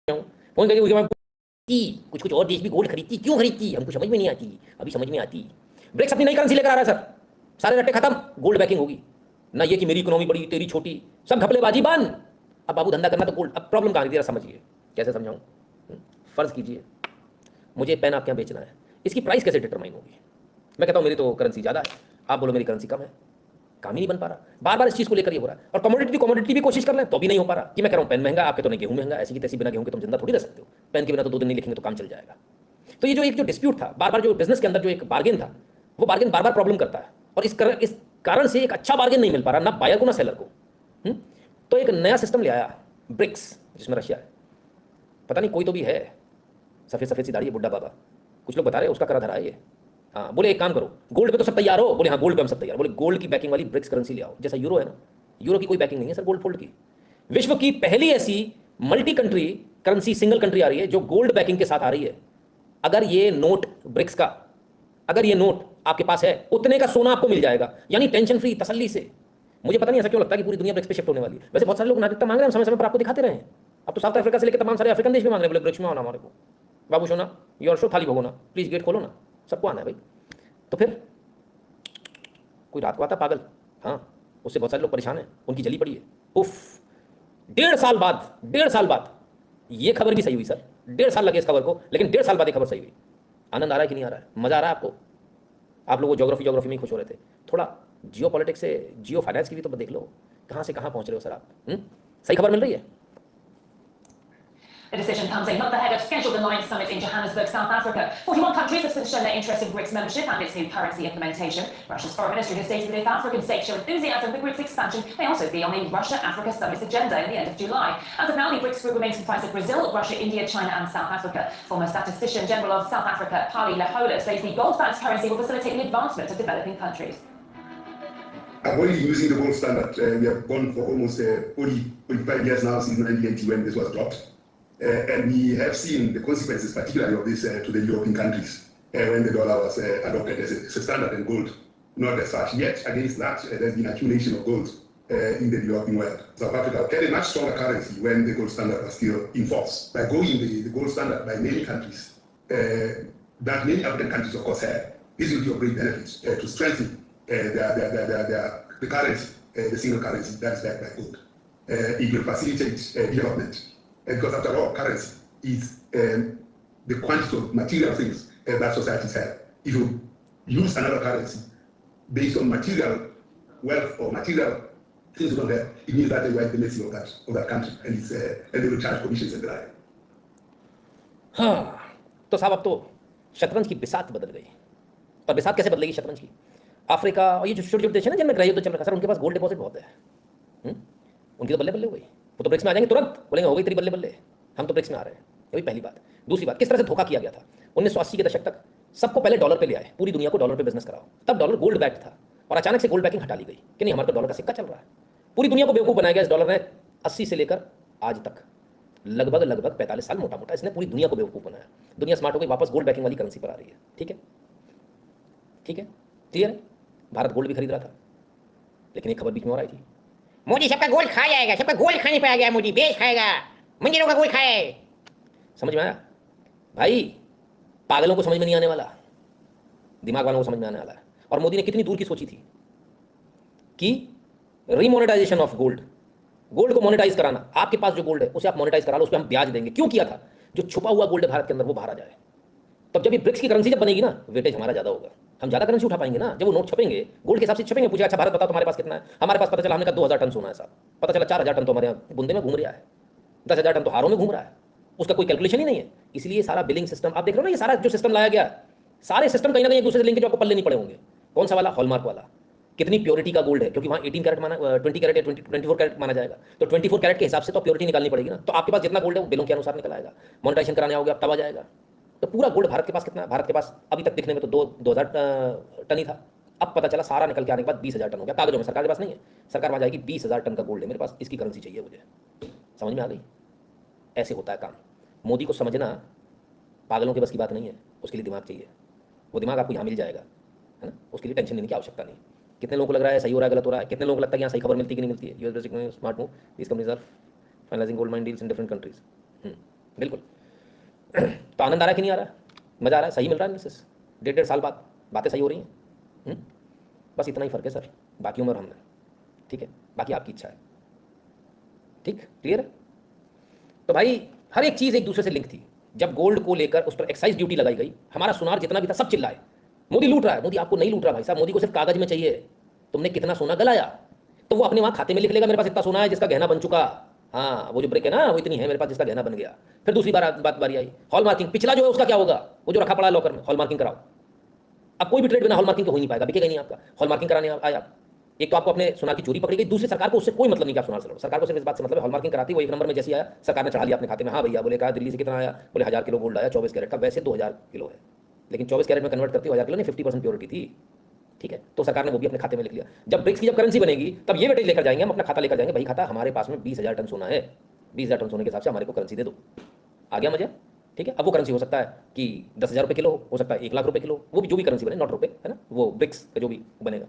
हूँ। फोन करके उसके बाद की कुछ कुछ और देश भी गोल्ड खरीदती, क्यों खरीदती हमको समझ में नहीं आती, अभी समझ में आती। ब्रिक्स अपनी नई करेंसी लेकर आ रहा है सर, सारे रट्टे खत्म, गोल्ड बैकिंग होगी। ना ये कि मेरी इकोनॉमी बड़ी तेरी छोटी, सब घपलेबाजी बंद। अब बाबू धंधा करना तो गोल्ड। अब प्रॉब्लम कहाँ है समझिए, कैसे समझाऊँ। फर्ज कीजिए मुझे पेन आपके यहाँ बेचना है, इसकी प्राइस कैसे डिटरमाइन होगी। मैं कहता हूँ मेरी तो करेंसी ज़्यादा है, आप बोलो मेरी करेंसी कम है, काम ही नहीं बन पा रहा। बार बार इस चीज़ को लेकर ये हो रहा है। और कमोडिटी भी कोशिश कर लें तो भी नहीं हो पा रहा कि मैं कह रहा हूँ पेन महंगा, आपके तो नहीं गेहूँ महंगा, ऐसी की तैसी बिना गेहूँ के तुम जिंदा थोड़ी रह सकते हो। पेन के बिना तो 2 दिन नहीं लिखेंगे तो काम चल जाएगा। तो ये जो डिस्प्यूट था बार बार, जो बिजनेस के अंदर जो एक बार्गेन था, वो बार्गेन बार बार प्रॉब्लम करता है। और इस कारण से एक अच्छा बार्गेन नहीं मिल पा रहा, ना बायर को ना सेलर को। तो एक नया सिस्टम ले आया ब्रिक्स, जिसमें रशिया है, पता नहीं कोई तो भी है, सफ़ेद सफ़ेद सी दाढ़ी है बुड्ढा बाबा, कुछ लोग बता रहे हैं उसका करा धरा है ये। हाँ, बोले एक काम करो, गोल्ड पे तो सब तैयार हो। बोले हाँ गोल्ड पे हम सब तैयार। बोले गोल्ड की बैकिंग वाली ब्रिक्स करेंसी ले आओ, जैसा यूरो है ना, यूरो की कोई बैकिंग नहीं है सर गोल्ड फोल्ड की। विश्व की पहली ऐसी multi country currency, single country आ रही है जो गोल्ड बैकिंग के साथ आ रही है। अगर ये नोट ब्रिक्स का, अगर ये नोट आपके पास है, उतने का सोना आपको मिल जाएगा, यानी टेंशन फ्री, तसल्ली से। मुझे पता नहीं ऐसा क्यों लगता है कि पूरी दुनिया ब्रिक्स पे शिफ्ट होने वाली है। वैसे बहुत सारे लोग नागरिकता मांग रहे हैं, हम समय समय पर आपको दिखाते रहे हैं। अब तो साउथ अफ्रीका से लेकर तमाम सारे अफ्रीकन देश में मांग रहे हैं, बोले ब्रिक्स में आना हमारे को। बाबू सोना योर शो, थाली भगोना, प्लीज गेट खोलो ना, सबको आना है भाई। तो फिर कोई रात को आता पागल, हाँ, उससे बहुत सारे लोग परेशान हैं, उनकी जली पड़ी है। उफ, 1.5 साल बाद ये खबर भी सही हुई सर। 1.5 साल लगे इस खबर को, लेकिन 1.5 साल बाद ये खबर सही हुई। आनंद आ रहा है कि नहीं आ रहा है, मजा आ रहा है आपको। आप लोग ज्योग्राफी में ही खुश हो रहे थे, थोड़ा जियो पॉलिटिक्स से, जियो फाइनेंस की भी तो देख लो, कहाँ से कहाँ पहुंच रहे हो सर आप। सही खबर मिल रही है। The decision comes a month ahead of scheduled Alliance Summit in Johannesburg, South Africa. 41 countries have since shown their interest in BRICS membership and its new currency implementation. Russia's foreign ministry has stated that if African states show enthusiasm for BRICS expansion, may also be on the Russia-Africa Summit's agenda in the end of July. As of now, the BRICS group remains comprised of Brazil, Russia, India, China and South Africa. Former Statistician General of South Africa, Pali Lahola, says the gold-backed currency will facilitate the advancement of developing countries. Only using the gold standard, we have gone for almost 45 years now since 1980 when this was dropped. And we have seen the consequences, particularly of this to the European countries, when the dollar was adopted as a standard and gold not as such. Yet, against that, there's been accumulation of gold in the developing world. South Africa had a much stronger currency when the gold standard was still in force. By going the gold standard by many countries, that many African countries, of course, have, this will be of great benefit to strengthen the currency, the single currency that is backed by gold. It will facilitate development. Because after all, currency is the quantity of material things that societies have. If you use another currency based on material wealth or material things you don't have, it means that they were at the mercy of that country, and they will charge commissions and the like. हाँ, तो साहब अब तो शतरंज की बिसात बदल गई। और बिसात कैसे बदलेगी शतरंज की? अफ्रीका और ये जो छोटे छोटे देश है ना जिनमें गृहयुद्ध चल रहा है सर, उनके पास गोल्ड डिपॉजिट बहुत है। उनकी तो बल्ले बल्ले हो गई, वो तो ब्रिक्स में आ जाएंगे तुरंत, बोलेंगे हो गई तेरी बल्ले बल्ले, हम तो ब्रिक्स में आ रहे हैं। ये पहली बात। दूसरी बात, किस तरह से धोखा किया गया था 1980 के दशक तक। सबको पहले डॉलर पे ले आए, पूरी दुनिया को डॉलर पे बिजनेस कराओ, तब डॉलर गोल्ड बैक्ड था, और अचानक से गोल्ड बैकिंग हटा ली गई कि नहीं हमारे तो डॉलर का सिक्का चल रहा है। पूरी दुनिया को बेवकूफ़ बनाया गया इस डॉलर ने। 80 से लेकर आज तक लगभग 45 साल मोटा मोटा इसने पूरी दुनिया को बेवकूफ़ बनाया। दुनिया स्मार्ट हो गई, वापस गोल्ड बैकिंग वाली करेंसी पर आ रही है। ठीक है, ठीक है, क्लियर है। भारत गोल्ड भी खरीद रहा था, लेकिन एक खबर बीच में और आई थी, मोदी सबका गोल्ड खा जाएगा, सबका गोल्ड खाने पे आ गया, मोदी बेच खाएगा, मंदिरों का गोल्ड खाए। समझ में आया भाई? पागलों को समझ में नहीं आने वाला, दिमाग वालों को समझ में आने वाला है। और मोदी ने कितनी दूर की सोची थी कि रीमोनेटाइजेशन ऑफ गोल्ड, गोल्ड को मोनेटाइज कराना। आपके पास जो गोल्ड है उसे आप मोनेटाइज करा लो, उस पर हम ब्याज देंगे। क्यों किया था? जो छुपा हुआ गोल्ड है भारत के अंदर वो बाहर आ जाए। तब जब ये ब्रिक्स की करेंसी जब बनेगी ना, वेटेज हमारा ज़्यादा होगा, हम ज़्यादा करेंसी उठा पाएंगे ना। जब वो नोट छपेंगे गोल्ड के हिसाब से छपेंगे, पूछे अच्छा भारत बताओ तुम्हारे पास कितना है? हमारे पास पता चला हमने कहा 2000 टन सोना है साहब, पता चला 4000 टन तो हमारे यहाँ बुंदे में घूम रहा है, 10,000 टन तो हारों में घूम रहा है, उसका कोई कैलकुलेशन ही नहीं है। इसलिए सारा बिलिंग सिस्टम आप देख रहे हो ना, ये सारा जो सिस्टम लाया गया, सारे सिस्टम कहीं ना कहीं एक दूसरे से लिंक जो आपको पल्ले नहीं पड़े होंगे। कौन सा वाला? हॉलमार्क वाला। कितनी प्योरिटी का गोल्ड है, क्योंकि वहाँ 18 कैरेट माना, 20 कैरेट या 24 कैरेट माना जाएगा, तो 24 कैरेट के हिसाब से तो प्योरिटी निकालनी पड़ेगी ना। तो आपके पास जितना गोल्ड है वो बिलों के अनुसार निकल आएगा। मोनेटाइजेशन कराने आओगे आप तब आ जाएगा। तो पूरा गोल्ड भारत के पास कितना है? भारत के पास अभी तक दिखने में तो 2000 टन ही था, अब पता चला सारा निकल के आने के बाद 20,000 टन हो गया। कागजों में सरकार के पास नहीं है, सरकार वहाँ जाएगी 20,000 टन का गोल्ड है मेरे पास, इसकी करेंसी चाहिए मुझे। समझ में आ गई? ऐसे होता है काम। मोदी को समझना पागलों के बस की बात नहीं है, उसके लिए दिमाग चाहिए। वो दिमाग आपको यहाँ मिल जाएगा, है ना, उसके लिए टेंशन लेने की आवश्यकता नहीं। कितने लोगों को लग रहा है सही हो रहा है, गलत हो रहा है? कितने लोगों को लगता है कि यहाँ सही खबर मिलती है कि नहीं मिलती है? US basic smart move, these companies are finalising gold mine deals in different countries. बिल्कुल। तो आनंद आ रहा है कि नहीं आ रहा है, मज़ा आ रहा है, सही मिल रहा है एनालिसिस, 1.5 साल बाद बातें सही हो रही हैं। बस इतना ही फ़र्क है सर बाकियों में और हमने, ठीक है, बाकी आपकी इच्छा है। ठीक, क्लियर है। तो भाई हर एक चीज़ एक दूसरे से लिंक थी। जब गोल्ड को लेकर उस पर एक्साइज ड्यूटी लगाई गई, हमारा सुनार जितना भी था सब चिल्लाए, मोदी लूट रहा है। मोदी आपको नहीं लूट रहा भाई साहब, मोदी को सिर्फ कागज में चाहिए तुमने कितना सोना गलाया, तो वो अपने वहाँ खाते में लिख लेगा मेरे पास इतना सोना है जिसका गहना बन चुका। हाँ, वो जो ब्रेक है ना, वो इतनी है मेरे पास जिसका गहना बन गया। फिर दूसरी बात बारी आई हॉल मार्किंग, पिछला जो है उसका क्या होगा, वो जो रखा पड़ा है लॉकर में, हॉल मार्किंग कराओ। अब कोई भी ट्रेड बिना हॉल मार्किंग के हो ही नहीं पाएगा, बिकेगा ही नहीं आपका। हॉल मार्किंग कराने आए आप, एक तो आपको अपने सोनार की चोरी पकड़ी गई, दूसरी सरकार को उससे कोई मतलब नहीं कि आप सोनार से लड़ो। सरकार को सिर्फ इस बात से मतलब है हॉल मार्किंग कराती, वो एक नंबर में जैसे आया सरकार ने चढ़ा लिया अपने खाते में। हाँ भैया, बोले कहा दिल्ली से कितना आया, बोले 1000 किलो गोल्ड आया 24 कैरेट का, वैसे 2000 किलो है, लेकिन 24 कैरेट में कन्वर्ट करती 1000 किलो नहीं, 50% प्योरिटी थी, ठीक है। तो सरकार ने वो भी अपने खाते में लिख लिया। जब ब्रिक्स की जब करेंसी बनेगी तब ये वेटेज लेकर जाएंगे, हम अपना खाता लेकर जाएंगे, भाई खाता हमारे पास में 20,000 टन सोना है, 20,000 टन सोने के हिसाब से हमारे को करेंसी दे दो। आ गया मजा, ठीक है। अब वो करेंसी हो सकता है कि 10,000 रुपये किलो हो सकता है 1,00,000 रुपये किलो, वो भी जो भी करेंसी बने, नॉट रुपये, है ना, वो ब्रिक्स का जो भी बनेगा।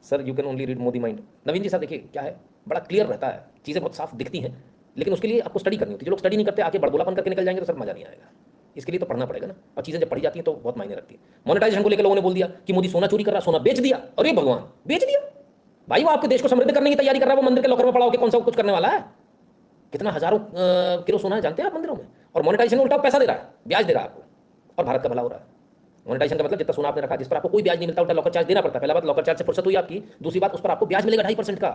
Sir you can only read Modi mind. Naveen ji साहब देखिए क्या है, बड़ा क्लियर रहता है, चीज़ें बहुत साफ दिखती हैं, लेकिन उसके लिए आपको स्टडी करनी होती है। जो लोग स्टडी नहीं करते आके बड़बोलापन करके निकल जाएंगे तो सर मजा नहीं आएगा। इसके लिए तो पढ़ना पड़ेगा ना, और चीज़ें जब पढ़ी जाती हैं तो बहुत मायने रखती है। मोनेटाइजेशन को लेकर लोगों ने बोल दिया कि मोदी सोना चोरी कर रहा, सोना बेच दिया। अरे भगवान, बेच दिया भाई, वो आपके देश को समृद्ध करने की तैयारी कर रहा है, वो मंदिर के लॉकर में पड़ा होकर कौन सा कुछ करने वाला है। कितना हजारों किलो सोना है जानते हैं आप मंदिरों में, और मोनेटाइजेशन में उल्टा पैसा दे रहा है, ब्याज दे रहा है आपको, और भारत का भला हो रहा है। मोनेटाइजेशन का मतलब जितना सोना आपने रखा जिस पर आपको कोई ब्याज नहीं मिलता, उल्टा लॉकर चार्ज देना पड़ता है। पहला बात लॉकर चार्ज से फुर्सत हुई आपकी, दूसरी बात उस पर आपको ब्याज मिलेगा 2.5% का,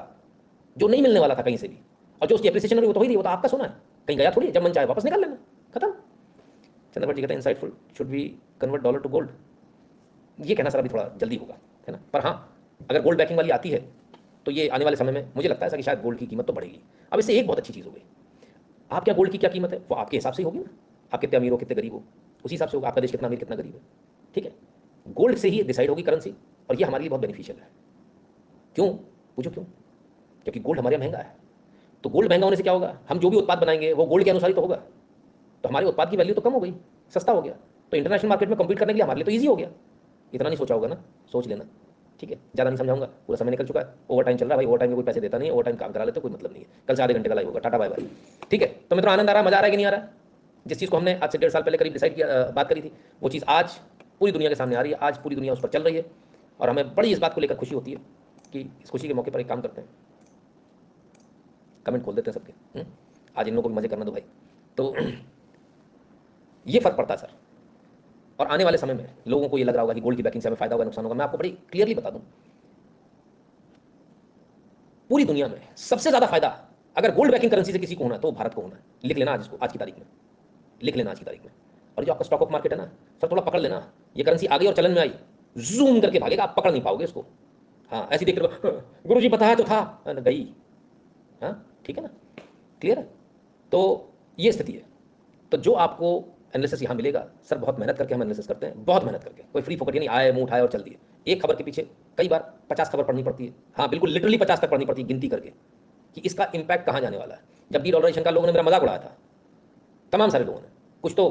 जो नहीं मिलने वाला था कहीं से भी, और जो उसकी एप्रिसिएशन हुई वो तो ही रही, वो तो आपका सोना है, कहीं गया थोड़ी, जब मन चाहे वापस निकाल लेना, खत्म। चंद्रभट्ट जी कहते हैं insightful, should we convert dollar to gold. ये कहना सर अभी थोड़ा जल्दी होगा, है ना, पर हाँ अगर गोल्ड बैकिंग वाली आती है तो ये आने वाले समय में मुझे लगता है ऐसा कि शायद गोल्ड की कीमत तो बढ़ेगी। अब इससे एक बहुत अच्छी चीज़ हो गई, आप क्या गोल्ड की क्या कीमत है वो आपके हिसाब से ही होगी ना, आप कितने अमीर हो कितने गरीब हो उसी हिसाब से होगा, आपका देश कितना अमीर कितना गरीब है, ठीक है। गोल्ड से ही डिसाइड होगी करेंसी, और ये हमारे लिए बहुत बेनिफिशियल है। क्यों, पूछो क्यों, क्योंकि गोल्ड हमारे यहाँ महंगा है। तो गोल्ड महंगा होने से क्या होगा, हम जो भी उत्पाद बनाएंगे वो गोल्ड के अनुसार ही तो होगा, तो हमारे उत्पाद की वैल्यू तो कम हो गई, सस्ता हो गया, तो इंटरनेशनल मार्केट में कम्पीट करने के लिए हमारे लिए तो ईजी हो गया। इतना नहीं सोचा होगा ना, सोच लेना, ठीक है। ज़्यादा नहीं समझाऊंगा, पूरा समय निकल चुका है, ओवर टाइम चल रहा है भाई, ओवर टाइम में कोई पैसे देता नहीं है, ओवर टाइम काम करा लेते कोई मतलब नहीं है। कल से आधे घंटे का लाइव होगा, टाटा बाय बाय, ठीक है। तो मित्रों आनंद आ रहा है, मजा आ रहा है कि नहीं आ रहा है। जिस चीज़ को हमने आज से 1.5 साल पहले करीब डिसाइड किया, बात करी थी, वो चीज़ आज पूरी दुनिया के सामने आ रही है, आज पूरी दुनिया उस पर चल रही है, और हमें बड़ी इस बात को लेकर खुशी होती है कि इस खुशी के मौके पर एक काम करते हैं, कमेंट खोल देते हैं सबके, आज इन लोगों को भी मजे करना दो भाई। तो ये फर्क पड़ता है सर, और आने वाले समय में लोगों को ये लग रहा होगा कि गोल्ड की बैकिंग से हमें फायदा होगा नुकसान होगा। मैं आपको बड़ी क्लियरली बता दूं, पूरी दुनिया में सबसे ज्यादा फायदा अगर गोल्ड बैकिंग करेंसी से किसी को होना है तो भारत को होना है। लिख लेना आज इसको, आज की तारीख में लिख लेना, आज की तारीख में। और जो आपका स्टॉक ऑफ मार्केट है ना सर, थोड़ा पकड़ लेना, ये करेंसी आ गई और चलन में आई, जूम करके भागेगा, आप पकड़ नहीं पाओगे इसको। हाँ ऐसी देख रहे हो, गुरु जी बताया तो था, गई, हाँ ठीक है ना, क्लियर है। तो ये स्थिति है। तो जो आपको एनालिसिस यहाँ मिलेगा सर, बहुत मेहनत करके हम एनालिसिस करते हैं, बहुत मेहनत करके, कोई फ्री फोकट नहीं, आए मुंह उठाए और चल दिए। एक खबर के पीछे कई बार 50 खबर पढ़नी पड़ती है, हाँ बिल्कुल लिटरली 50 तक पढ़नी पड़ती है, गिनती करके कि इसका इंपैक्ट कहाँ जाने वाला है। जब डीडॉलराइजेशन का लोगों ने मेरा मजाक उड़ाया था, तमाम सारे लोगों ने, कुछ तो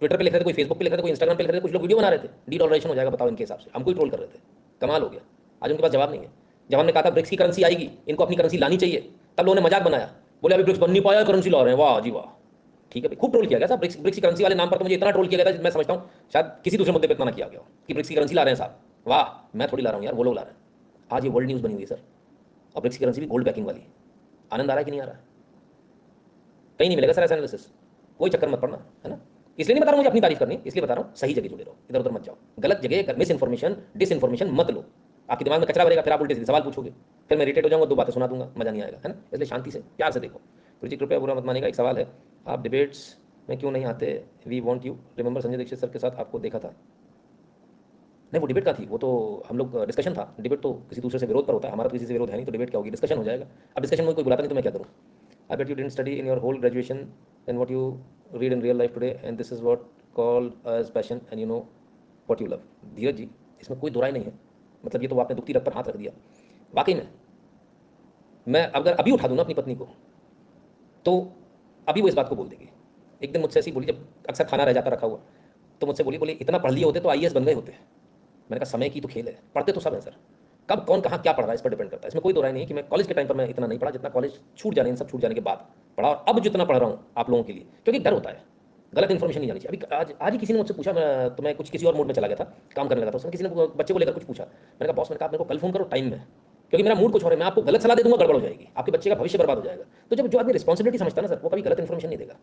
ट्विटर पे लिख रहे थे, कोई फेसबुक पे लिख रहे थे, कोई इंस्टाग्राम पे लिख रहे थे, कुछ लोग वीडियो बना रहे थे, डीडॉलराइजेशन हो जाएगा बताओ इनके हिसाब से, हमको ही ट्रोल कर रहे थे, कमाल हो गया। आज उनके पास जवाब नहीं है। जब हमने कहा था ब्रिक्स की करेंसी आएगी, इनको अपनी करेंसी लानी चाहिए, तब लोगों ने मजाक बनाया, बोले अभी ब्रिक्स बन नहीं पाया, करेंसी ला रहे हैं, वाह जी वाह, ठीक है भाई, खूब ट्रोल किया गया साहब। ब्रिक्स की करेंसी वाले नाम पर तो मुझे इतना ट्रोल किया गया था, मैं समझता हूँ शायद किसी दूसरे मुद्दे पर इतना ना किया गया हो कि ब्रिक्स की करेंसी ला रहे हैं साहब, वाह मैं थोड़ी ला रहा हूँ यार, वो लोग ला रहे हैं। आज ये वर्ल्ड न्यूज़ बनी हुई है सर, और ब्रिक्स की करेंसी भी गोल्ड बैकिंग वाली। आनंद आ रहा है कि नहीं आ रहा है, कहीं नहीं मिलेगा सर ऐसा एनालिसिस, कोई चक्कर मत पड़ना, है ना। इसलिए नहीं बता रहा हूँ मुझे अपनी तारीफ करनी, इसलिए बता रहा हूँ सही जगह जुड़े रहो, इधर उधर मत जाओ, गलत जगह मिस इन्फॉर्मेशन डिस इन्फॉर्मेशन मत लो, आपके दिमाग में कचरा भरेगा, फिर आप उल्टे सीधे सवाल पूछोगे, फिर मैं इरिटेट हो जाऊंगा, 2 बातें सुना दूंगा, मजा नहीं आएगा, है ना। इसलिए शांति से प्यार से देखो। गुरु जी कृपया बुरा मत मानेगा, एक सवाल है, आप डिबेट्स में क्यों नहीं आते, we want you, remember Sanjay Dixit sir के साथ आपको देखा था। नहीं वो डिबेट का थी, वो तो हम लोग डिस्कशन था, डिबेट तो किसी दूसरे से विरोध पर होता है, हमारा तो किसी से विरोध है नहीं, तो डिबेट क्या होगी, डिस्कशन हो जाएगा। अब डिस्कशन में कोई बुलाता नहीं तो मैं क्या करूँ। I bet you didn't study in your whole graduation and what you read in real life today and this is what called as passion and you know what you love. Dheeraj ji इसमें कोई दुराई नहीं है, मतलब ये तो आपने दुखती रथ पर हाथ रख दिया। वाकई में मैं अगर अभी उठा दूँ ना अपनी पत्नी को, तो अभी वो इस बात को बोल देगी। एक दिन मुझसे ऐसी बोली, जब अक्सर खाना रह जाता रखा हुआ, तो मुझसे बोली इतना पढ़ लिए होते तो आईएएस बन गए होते। मैंने कहा समय की तो खेल है, पढ़ते तो सब हैं सर, कब कौन कहाँ क्या पढ़ रहा है इस पर डिपेंड करता है। इसमें कोई दो राय नहीं है कि मैं कॉलेज के टाइम पर मैं इतना नहीं पढ़ा जितना कॉलेज छूट जाने इन सब छूट जाने के बाद पढ़ा, और अब जितना पढ़ रहा हूँ आप लोगों के लिए, क्योंकि डर होता है, गलत इन्फॉर्मेशन नहीं जानी चाहिए। अभी आज ही किसी ने मुझसे पूछा, तो मैं कुछ किसी और मोड में चला गया था, काम करने लगा था, उसमें किसी ने बच्चे को लेकर कुछ पूछा। मैंने कहा बॉस, मैंने कहा आप मेरे को कल फोन करो टाइम में, क्योंकि मेरा मूड कुछ और है, मैं आपको गलत सलाह दे दूंगा, गड़बड़ हो जाएगी, आपके बच्चे का भविष्य बर्बाद हो जाएगा। तो जब जो आदमी रिस्पॉन्सिबिलिटी समझता है ना सर, वो कभी गलत इन्फॉर्मेशन नहीं देगा,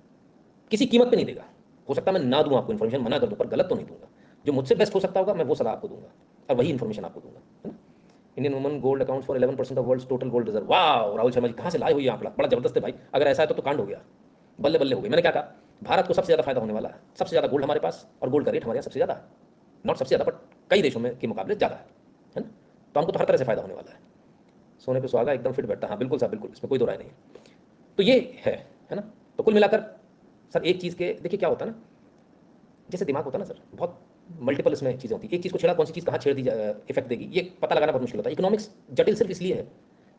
किसी कीमत पे नहीं देगा। हो सकता है मैं ना दूं आपको इन्फॉर्मेशन, मना कर दूं, पर गलत तो नहीं दूंगा। जो मुझसे बेस्ट हो सकता होगा मैं वो सलाह आपको दूंगा, और वही इन्फॉर्मेशन आपको दूंगा, है ना। Indian woman gold accounts for 11% of world's total gold reserve. वाह राहुल शर्मा जी, कहाँ से लाए हुई आंकड़ा, बड़ा जबरदस्त है भाई। अगर ऐसा है तो कांड हो गया, बल्ले बल्ले हो गई। मैंने क्या कहा, भारत को सबसे ज़्यादा फायदा होने वाला है, सबसे ज़्यादा गोल्ड हमारे पास, और गोल्ड का रेट हमारे यहाँ सबसे ज़्यादा है, नॉट सबसे ज़्यादा बट कई देशों में के मुकाबले ज़्यादा है ना। तो हमको तो हर तरह से फायदा होने वाला है। सोने पे सुहागा एकदम फिट बैठता है, हाँ बिल्कुल साहब बिल्कुल, इसमें कोई दो राय नहीं है। तो ये है ना। तो कुल मिलाकर सर एक चीज़ के देखिए क्या होता है ना, जैसे दिमाग होता है ना सर, बहुत मल्टीपल इसमें चीज़ें होती है। एक चीज़ को छेड़ा, कौन सी चीज़ कहाँ छेड़ दी इफेक्ट देगी, ये पता लगाना बहुत मुश्किल होता है। इकोनॉमिक्स जटिल सिर्फ इसलिए है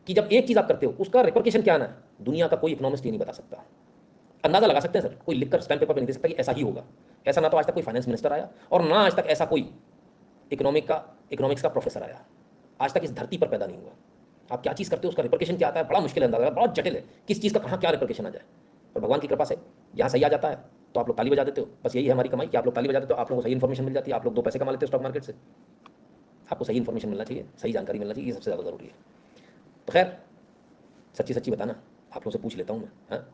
कि जब एक चीज़ आप करते हो उसका रिपरकेशन क्या आना है, दुनिया का कोई इकोनॉमिस्ट ये नहीं बता सकता। अंदाजा लगा सकते हैं सर, कोई लिखकर स्टैम्प पेपर पर नहीं दे सकता कि ऐसा ही होगा। ऐसा ना तो आज तक कोई फाइनेंस मिनिस्टर आया, और ना आज तक ऐसा कोई इकोनॉमिक्स का प्रोफेसर आया, आज तक इस धरती पर पैदा नहीं हुआ। आप क्या चीज़ करते हो उसका रिपरकेशन क्या आता है, बड़ा मुश्किल है अंदाजा, बहुत जटिल है, किस चीज़ का कहाँ क्या रिपरकेशन आ जाए। और भगवान की कृपा से यहाँ सही आ जाता है तो आप लोग ताली बजा देते हो। बस यही है हमारी कमाई कि आप लोग ताली बजा देते हो, आप लोगों को सही इन्फॉर्मेशन मिल जाती है, आप लोग 2 पैसे कमा लेते हो स्टॉक मार्केट से। आपको सही इन्फॉर्मेशन मिलना चाहिए, सही जानकारी मिलना चाहिए, ये सबसे ज़्यादा ज़रूरी है। तो खैर सच्ची सच्ची बताना, आप लोगों से पूछ लेता हूँ मैं, हाँ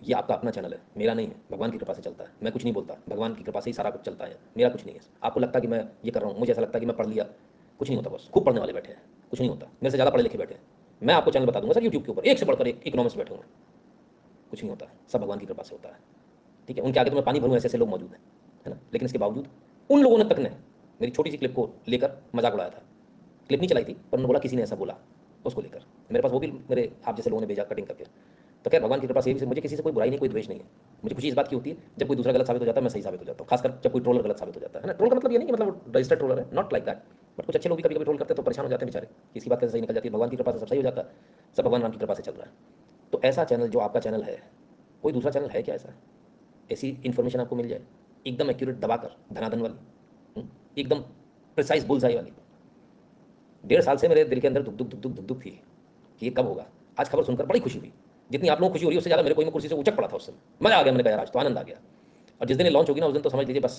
ये आपका अपना चैनल है, मेरा नहीं है, भगवान की कृपा से चलता है। मैं कुछ नहीं बोलता, भगवान की कृपा से ही सारा कुछ चलता है, मेरा कुछ नहीं है। आपको लगता है कि मैं ये कर रहा हूँ, मुझे ऐसा लगता है कि मैं पढ़ लिया, कुछ नहीं होता। बस खूब पढ़ने वाले बैठे हैं, कुछ नहीं होता। मेरे से ज़्यादा पढ़े लिखे बैठे हैं। मैं आपको चैनल बता दूंगा सर यूट्यूब के ऊपर, एक से बढ़कर एक इकोनॉमिक्स बैठे होंगे, कुछ नहीं होता, सब भगवान की कृपा से होता है। ठीक है, उनके आगे तो मैं पानी भरूँ ऐसे ऐसे लोग मौजूद हैं, है ना। लेकिन इसके बावजूद उन लोगों ने तक ने मेरी छोटी सी क्लिप को लेकर मजाक उड़ाया था। क्लिप नहीं चलाई थी, पर उन्होंने बोला किसी ने ऐसा बोला, उसको लेकर मेरे पास वो भी मेरे आप जैसे लोगों ने भेजा कटिंग करके। तो खैर भगवान की कृपा से मुझे किसी से कोई बुराई नहीं, कोई द्वेष नहीं है। मुझे खुशी इस बात की होती है जब कोई दूसरा गलत साबित हो जाता है, मैं सही साबित हो जाता हूँ। खासकर जब कोई ट्रोलर गलत साबित हो जाता है ना। ट्रोल का मतलब ये नहीं कि मतलब रजिस्टर्ड ट्रोलर है, नॉट लाइक दैट, बट कुछ अच्छे लोग भी कभी कभी ट्रोल करते हैं तो परेशान हो जाते हैं बेचारे, किसी बात कैसे सही निकल जाती है। भगवान की कृपा से सब सही हो जाता है, सब भगवान राम की कृपा से चल रहा है। तो ऐसा चैनल जो आपका चैनल है, कोई दूसरा चैनल है क्या ऐसा, ऐसी इन्फॉर्मेशन आपको मिल जाए एकदम एक्यूरेट दबाकर, धनाधन वाली, एकदम प्रिसाइज बुलसाई वाली। 1.5 साल से मेरे दिल के अंदर दुख दुख दुख दुख दुख दुख थी कि ये कब होगा। आज खबर सुनकर बड़ी खुशी हुई, जितनी आप लोगों को खुशी हो रही है उससे ज़्यादा मेरे को मैं कुर्सी से उचक पड़ा था उस समय, मजा आ गया। मैंने कहा यार आज तो आनंद आ गया। और जिस दिन ये लॉन्च होगी ना उस दिन तो समझ लीजिए बस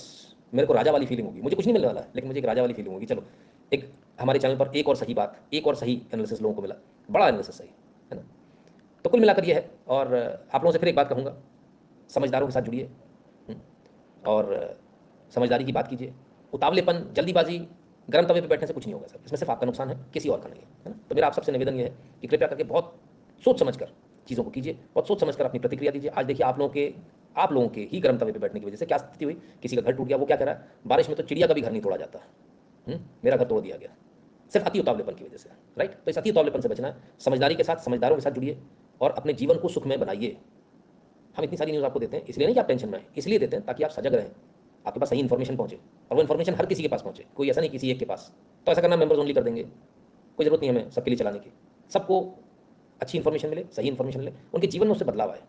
मेरे को राजा वाली फीलिंग होगी। मुझे कुछ नहीं मिलने वाला है, लेकिन मुझे एक राजा वाली फीलिंग होगी। चलो एक हमारे चैनल पर एक और सही बात, एक और सही एनालिसिस लोगों को मिला, बड़ा एनालिसिस सही है ना। तो कुल मिलाकर ये है। और आप लोगों से फिर एक बात कहूँगा, समझदारों के साथ जुड़िए और समझदारी की बात कीजिए। उतावलेपन, जल्दीबाजी, गर्म तवे पे बैठने से कुछ नहीं होगा सर, इसमें सिर्फ आपका नुकसान है, किसी और का नहीं है ना। तो मेरा आप सबसे निवेदन ये है कि कृपया करके बहुत सोच समझकर चीज़ों को कीजिए, बहुत सोच समझकर अपनी प्रतिक्रिया दीजिए। आज देखिए आप लोगों के ही गर्म तवे पे बैठने की वजह से क्या स्थिति हुई, किसी का घर टूट गया, वो क्या कह रहा है, बारिश में तो चिड़िया का भी घर नहीं तोड़ा जाता, मेरा घर तोड़ दिया गया, सिर्फ अति उतावलेपन की वजह से, राइट। तो इस अति उतावलेपन से बचना है, समझदारी के साथ, समझदारों के साथ जुड़िए और अपने जीवन को सुखमय बनाइए। हम इतनी सारी न्यूज़ आपको देते हैं इसलिए नहीं कि आप टेंशन में आए, इसलिए देते हैं ताकि आप सजग रहें, आपके पास सही इन्फॉर्मेशन पहुंचे, और वो इन्फॉर्मेशन हर किसी के पास पहुंचे, कोई ऐसा नहीं किसी एक के पास। तो ऐसा करना मेंबर्स ओनली कर देंगे, कोई ज़रूरत नहीं हमें सबके लिए चलाने की। सबको अच्छी इन्फॉर्मेशन मिले, सही इन्फॉर्मेशन मिले, उनके जीवन में उससे बदलाव आए,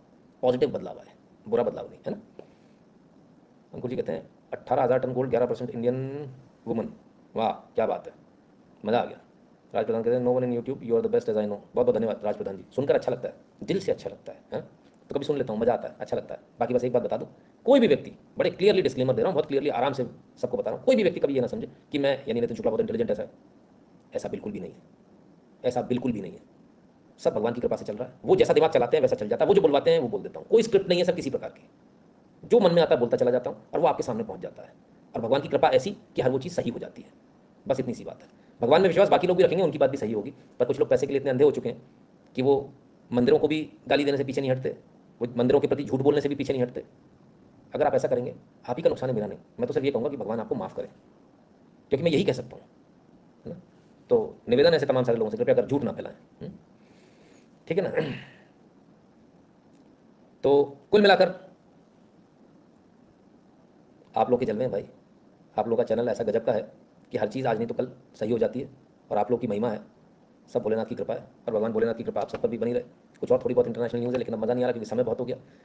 पॉजिटिव बदलाव आए, बुरा बदलाव नहीं, है ना। अंकुर जी कहते हैं 18,000 टन गोल्ड, 11% इंडियन वुमन, वाह क्या बात है, मज़ा आ गया। राज प्रधान कहते हैं no one in YouTube, you are the best as I know. बहुत बहुत धन्यवाद राज प्रधान जी, सुनकर अच्छा लगता है, दिल से अच्छा लगता है। तो कभी सुन लेता हूँ, मज़ा आता है, अच्छा लगता है। बाकी बस एक बात बता दूँ, कोई भी व्यक्ति, बड़े क्लियरली डिस्क्लेमर दे रहा हूँ, बहुत क्लियरली आराम से सबको बता रहा हूँ, कोई भी व्यक्ति कभी ये ना समझे कि मैं यानी नितिन शुक्ला बहुत इंटेलिजेंट ऐसा है, ऐसा बिल्कुल भी नहीं है, ऐसा बिल्कुल भी नहीं है। सब भगवान की कृपा से चल रहा है, वो जैसा दिमाग चलाते हैं वैसा चल जाता है, वो जो बुलवाते हैं वो बोल देता हूँ, कोई स्क्रिप्ट नहीं है सर किसी प्रकार की, जो मन में आता है बोलता चला जाता हूँ और वो आपके सामने पहुँच जाता है। और भगवान की कृपा ऐसी कि हर वो चीज़ सही हो जाती है, बस इतनी सी बात है। भगवान में विश्वास बाकी लोग भी रखेंगे, उनकी बात भी सही होगी, पर कुछ लोग पैसे के लिए इतने अंधे हो चुके हैं कि वो मंदिरों को भी गाली देने से पीछे नहीं हटते, वो मंदिरों के प्रति झूठ बोलने से भी पीछे नहीं हटते। अगर आप ऐसा करेंगे आप ही का नुकसान है, मेरा नहीं। मैं तो सिर्फ ये कहूँगा कि भगवान आपको माफ़ करें, क्योंकि मैं यही कह सकता हूँ, है ना। तो निवेदन ऐसे तमाम सारे लोगों से, कृपया कर झूठ ना फैलाएं, ठीक है ना। तो कुल मिलाकर आप लोग के जलवे हैं भाई, आप लोग का चैनल ऐसा गजब का है कि हर चीज़ आज नहीं तो कल सही हो जाती है, और आप लोग की महिमा है, सब भोलेनाथ की कृपा है, और भगवान भोलेनाथ की कृपा आप सब पर भी बनी रहे। कुछ और थोड़ी बहुत इंटरनेशनल न्यूज़ है, लेकिन अब मज़ा नहीं आ रहा क्योंकि समय बहुत हो गया।